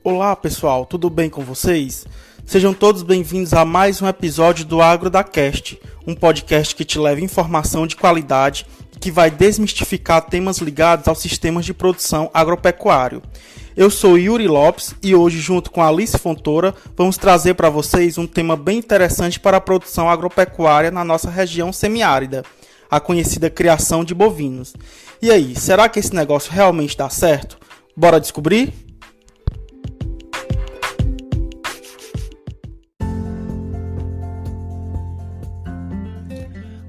Olá pessoal, tudo bem com vocês? Sejam todos bem-vindos a mais um episódio do AgroDaCast, um podcast que te leva informação de qualidade e que vai desmistificar temas ligados aos sistemas de produção agropecuário. Eu sou Yuri Lopes e hoje, junto com Alice Fontoura, vamos trazer para vocês um tema bem interessante para a produção agropecuária na nossa região semiárida, a conhecida criação de bovinos. E aí, será que esse negócio realmente dá certo? Bora descobrir?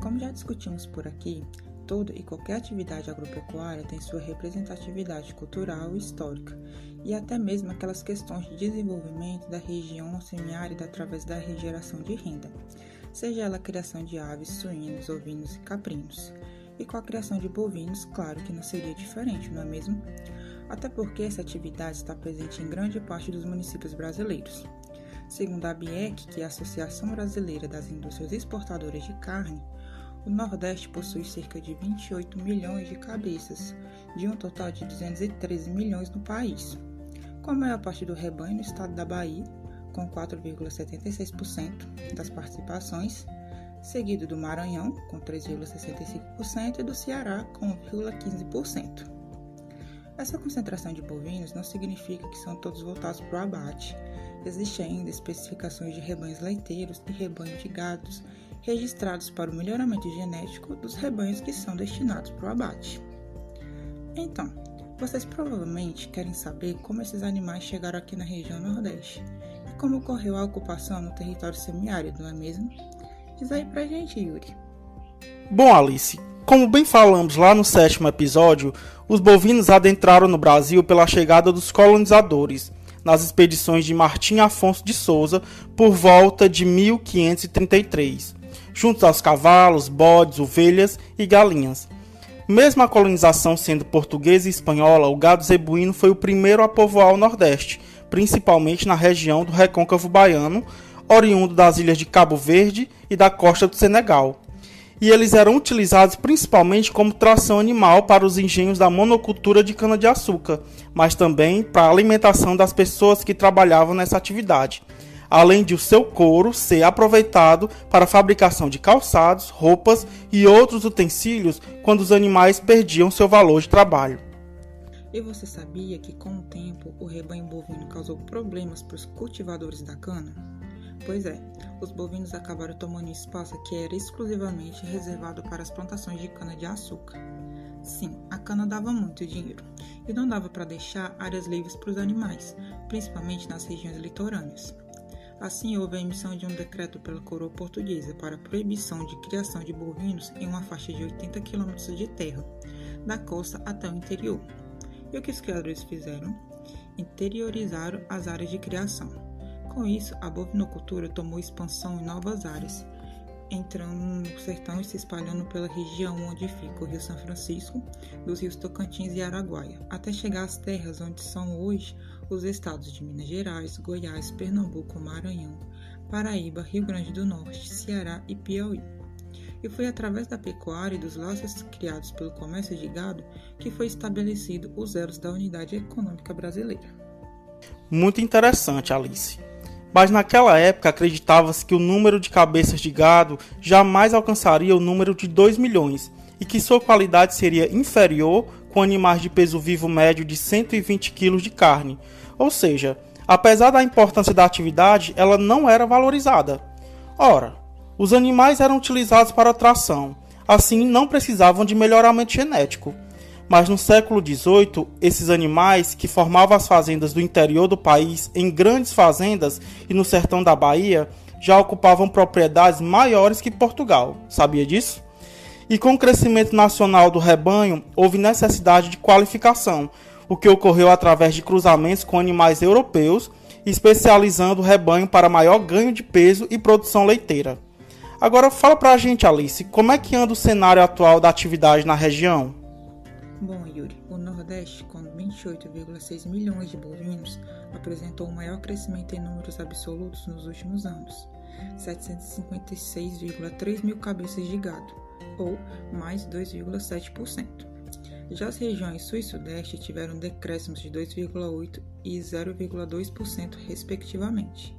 Como já discutimos por aqui, toda e qualquer atividade agropecuária tem sua representatividade cultural e histórica, e até mesmo aquelas questões de desenvolvimento da região semiárida através da geração de renda, seja ela a criação de aves, suínos, ovinos e caprinos. E com a criação de bovinos, claro que não seria diferente, não é mesmo? Até porque essa atividade está presente em grande parte dos municípios brasileiros. Segundo a ABIEC, que é a Associação Brasileira das Indústrias Exportadoras de Carne, o Nordeste possui cerca de 28 milhões de cabeças, de um total de 213 milhões no país, com a maior parte do rebanho no estado da Bahia, com 4,76% das participações, seguido do Maranhão, com 3,65%, e do Ceará, com 1,15%. Essa concentração de bovinos não significa que são todos voltados para o abate. Existem ainda especificações de rebanhos leiteiros e rebanho de gados registrados para o melhoramento genético dos rebanhos que são destinados para o abate. Então, vocês provavelmente querem saber como esses animais chegaram aqui na região Nordeste e como ocorreu a ocupação no território semiárido, não é mesmo? Diz aí pra gente, Yuri. Bom, Alice, como bem falamos lá no 7º episódio, os bovinos adentraram no Brasil pela chegada dos colonizadores, nas expedições de Martim Afonso de Souza, por volta de 1533, juntos aos cavalos, bodes, ovelhas e galinhas. Mesmo a colonização sendo portuguesa e espanhola, o gado zebuíno foi o primeiro a povoar o Nordeste, principalmente na região do Recôncavo Baiano, oriundo das ilhas de Cabo Verde e da costa do Senegal. E eles eram utilizados principalmente como tração animal para os engenhos da monocultura de cana-de-açúcar, mas também para a alimentação das pessoas que trabalhavam nessa atividade, além de o seu couro ser aproveitado para a fabricação de calçados, roupas e outros utensílios quando os animais perdiam seu valor de trabalho. E você sabia que com o tempo o rebanho bovino causou problemas para os cultivadores da cana? Pois é, os bovinos acabaram tomando espaço que era exclusivamente reservado para as plantações de cana-de-açúcar. Sim, a cana dava muito dinheiro, e não dava para deixar áreas livres para os animais, principalmente nas regiões litorâneas. Assim, houve a emissão de um decreto pela coroa portuguesa para a proibição de criação de bovinos em uma faixa de 80 km de terra, da costa até o interior. E o que os criadores fizeram? Interiorizaram as áreas de criação. Com isso, a bovinocultura tomou expansão em novas áreas, entrando no sertão e se espalhando pela região onde fica o Rio São Francisco, dos rios Tocantins e Araguaia, até chegar às terras onde são hoje os estados de Minas Gerais, Goiás, Pernambuco, Maranhão, Paraíba, Rio Grande do Norte, Ceará e Piauí. E foi através da pecuária e dos laços criados pelo comércio de gado que foi estabelecido os elos da unidade econômica brasileira. Muito interessante, Alice. Mas naquela época acreditava-se que o número de cabeças de gado jamais alcançaria o número de 2 milhões e que sua qualidade seria inferior com animais de peso vivo médio de 120 kg de carne. Ou seja, apesar da importância da atividade, ela não era valorizada. Ora, os animais eram utilizados para tração, assim não precisavam de melhoramento genético. Mas no século XVIII, esses animais, que formavam as fazendas do interior do país em grandes fazendas e no sertão da Bahia, já ocupavam propriedades maiores que Portugal. Sabia disso? E com o crescimento nacional do rebanho, houve necessidade de qualificação, o que ocorreu através de cruzamentos com animais europeus, especializando o rebanho para maior ganho de peso e produção leiteira. Agora fala pra gente, Alice, como é que anda o cenário atual da atividade na região? Bom, Yuri, o Nordeste, com 28,6 milhões de bovinos, apresentou o maior crescimento em números absolutos nos últimos anos, 756,3 mil cabeças de gado, ou mais 2,7%. Já as regiões Sul e Sudeste tiveram decréscimos de 2,8% e 0,2%, respectivamente.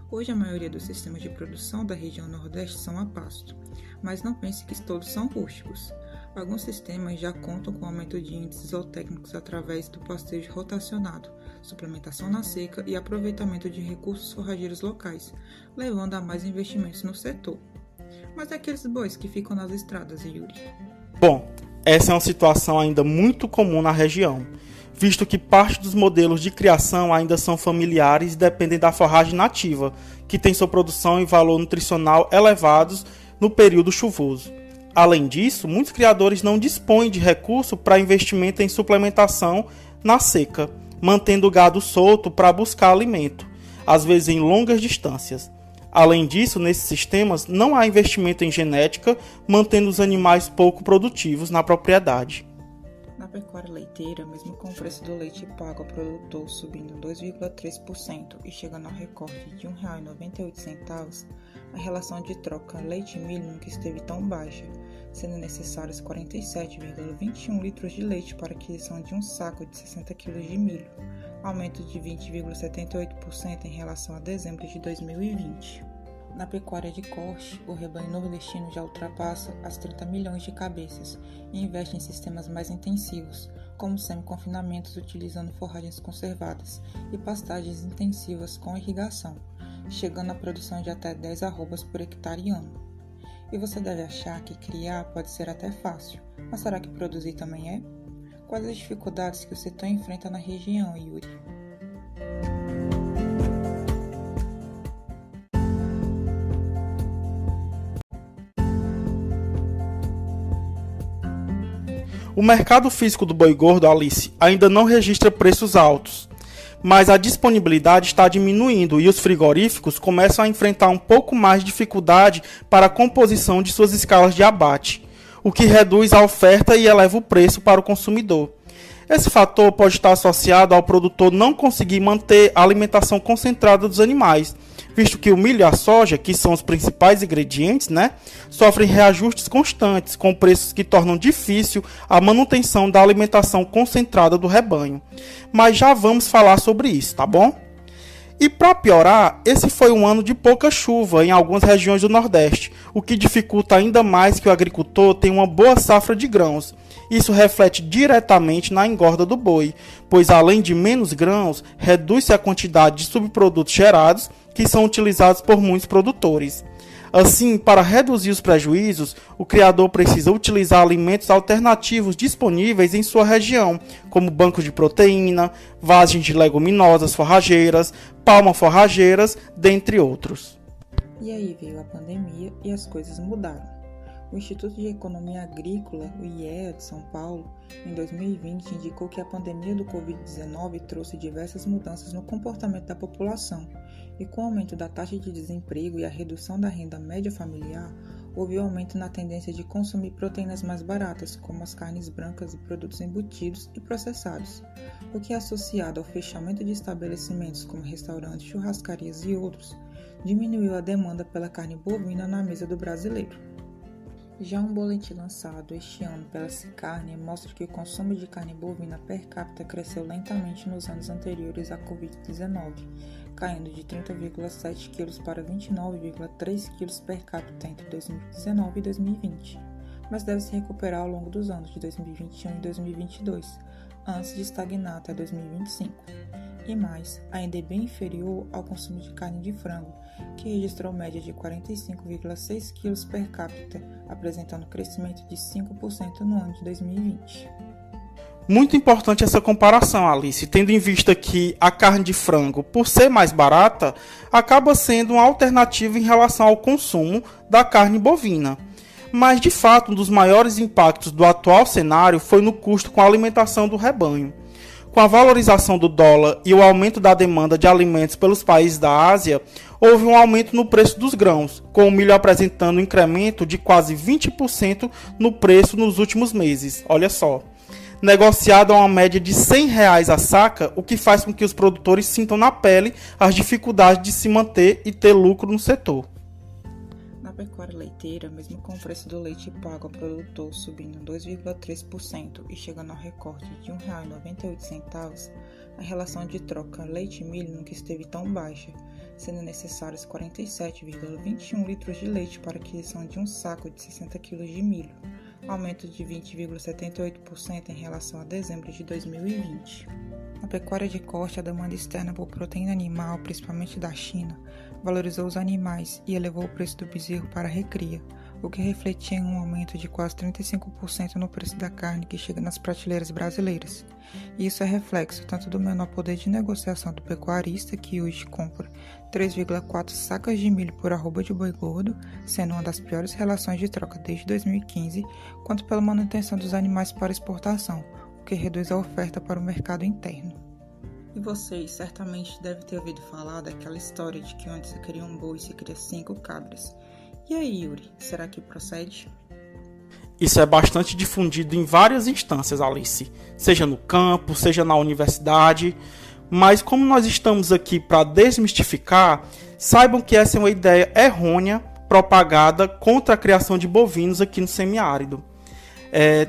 Hoje, a maioria dos sistemas de produção da região Nordeste são a pasto, mas não pense que todos são rústicos. Alguns sistemas já contam com aumento de índices zootécnicos através do pastejo rotacionado, suplementação na seca e aproveitamento de recursos forrageiros locais, levando a mais investimentos no setor. Mas aqueles bois que ficam nas estradas, Yuri? Bom, essa é uma situação ainda muito comum na região, visto que parte dos modelos de criação ainda são familiares e dependem da forragem nativa, que tem sua produção e valor nutricional elevados no período chuvoso. Além disso, muitos criadores não dispõem de recurso para investimento em suplementação na seca, mantendo o gado solto para buscar alimento, às vezes em longas distâncias. Além disso, nesses sistemas não há investimento em genética, mantendo os animais pouco produtivos na propriedade. Na pecuária leiteira, mesmo com o preço do leite pago ao produtor subindo 2,3% e chegando ao recorde de R$ 1,98, a relação de troca leite-milho nunca esteve tão baixa, sendo necessários 47,21 litros de leite para a aquisição de um saco de 60 kg de milho, aumento de 20,78% em relação a dezembro de 2020. Na pecuária de corte, o rebanho nordestino já ultrapassa as 30 milhões de cabeças e investe em sistemas mais intensivos, como semi-confinamentos utilizando forragens conservadas e pastagens intensivas com irrigação, chegando à produção de até 10 arrobas por hectare ano. E você deve achar que criar pode ser até fácil, mas será que produzir também é? Quais as dificuldades que o setor enfrenta na região, Yuri? O mercado físico do boi gordo, Alice, ainda não registra preços altos, mas a disponibilidade está diminuindo e os frigoríficos começam a enfrentar um pouco mais de dificuldade para a composição de suas escalas de abate, o que reduz a oferta e eleva o preço para o consumidor. Esse fator pode estar associado ao produtor não conseguir manter a alimentação concentrada dos animais, visto que o milho e a soja, que são os principais ingredientes, sofrem reajustes constantes, com preços que tornam difícil a manutenção da alimentação concentrada do rebanho. Mas já vamos falar sobre isso, tá bom? E para piorar, esse foi um ano de pouca chuva em algumas regiões do Nordeste, o que dificulta ainda mais que o agricultor tenha uma boa safra de grãos. Isso reflete diretamente na engorda do boi, pois além de menos grãos, reduz-se a quantidade de subprodutos gerados que são utilizados por muitos produtores. Assim, para reduzir os prejuízos, o criador precisa utilizar alimentos alternativos disponíveis em sua região, como bancos de proteína, vagens de leguminosas forrageiras, palma-forrageiras, dentre outros. E aí veio a pandemia e as coisas mudaram. O Instituto de Economia Agrícola, o IEA de São Paulo, em 2020 indicou que a pandemia do Covid-19 trouxe diversas mudanças no comportamento da população e com o aumento da taxa de desemprego e a redução da renda média familiar, houve um aumento na tendência de consumir proteínas mais baratas, como as carnes brancas e produtos embutidos e processados, o que, associado ao fechamento de estabelecimentos como restaurantes, churrascarias e outros, diminuiu a demanda pela carne bovina na mesa do brasileiro. Já um boletim lançado este ano pela Secarne mostra que o consumo de carne bovina per capita cresceu lentamente nos anos anteriores à Covid-19, caindo de 30,7 kg para 29,3 kg per capita entre 2019 e 2020, mas deve se recuperar ao longo dos anos de 2021 e 2022, antes de estagnar até 2025. E mais, ainda é bem inferior ao consumo de carne de frango, que registrou média de 45,6 kg per capita, apresentando crescimento de 5% no ano de 2020. Muito importante essa comparação, Alice, tendo em vista que a carne de frango, por ser mais barata, acaba sendo uma alternativa em relação ao consumo da carne bovina. Mas, de fato, um dos maiores impactos do atual cenário foi no custo com a alimentação do rebanho. Com a valorização do dólar e o aumento da demanda de alimentos pelos países da Ásia, houve um aumento no preço dos grãos, com o milho apresentando um incremento de quase 20% no preço nos últimos meses. Olha só. Negociado a uma média de R$ 100 a saca, o que faz com que os produtores sintam na pele as dificuldades de se manter e ter lucro no setor. Na pecuária leiteira, mesmo com o preço do leite pago ao produtor subindo 2,3% e chegando ao recorde de R$ 1,98, a relação de troca leite e milho nunca esteve tão baixa, sendo necessários 47,21 litros de leite para a aquisição de um saco de 60 kg de milho, aumento de 20,78% em relação a dezembro de 2020. Na pecuária de corte, a demanda externa por proteína animal, principalmente da China, valorizou os animais e elevou o preço do bezerro para a recria, o que refletia em um aumento de quase 35% no preço da carne que chega nas prateleiras brasileiras. E isso é reflexo tanto do menor poder de negociação do pecuarista, que hoje compra 3,4 sacas de milho por arroba de boi gordo, sendo uma das piores relações de troca desde 2015, quanto pela manutenção dos animais para exportação, o que reduz a oferta para o mercado interno. E vocês certamente devem ter ouvido falar daquela história de que onde se cria um boi se cria 5 cabras. E aí, Yuri, será que procede? Isso é bastante difundido em várias instâncias, Alice, seja no campo, seja na universidade, mas como nós estamos aqui para desmistificar, saibam que essa é uma ideia errônea propagada contra a criação de bovinos aqui no semiárido.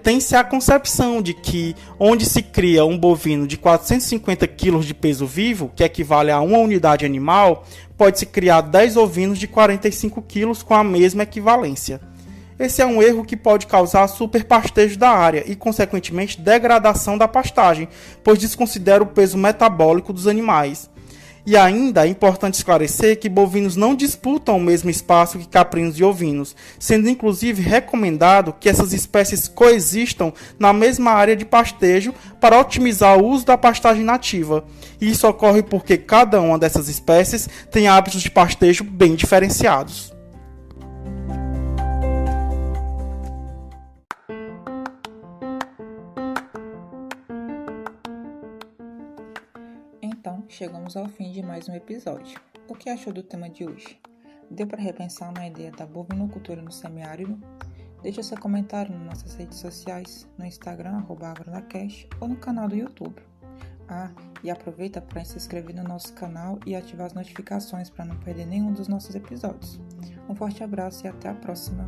Tem-se a concepção de que onde se cria um bovino de 450 kg de peso vivo, que equivale a uma unidade animal, pode-se criar 10 ovinos de 45 kg com a mesma equivalência. Esse é um erro que pode causar superpastejo da área e, consequentemente, degradação da pastagem, pois desconsidera o peso metabólico dos animais. E ainda é importante esclarecer que bovinos não disputam o mesmo espaço que caprinos e ovinos, sendo inclusive recomendado que essas espécies coexistam na mesma área de pastejo para otimizar o uso da pastagem nativa. E isso ocorre porque cada uma dessas espécies tem hábitos de pastejo bem diferenciados. Então, chegamos ao fim de mais um episódio. O que achou do tema de hoje? Deu para repensar na ideia da bovinocultura no semiárido? Deixe seu comentário nas nossas redes sociais, no Instagram, @agronacast, ou no canal do YouTube. E aproveita para se inscrever no nosso canal e ativar as notificações para não perder nenhum dos nossos episódios. Um forte abraço e até a próxima!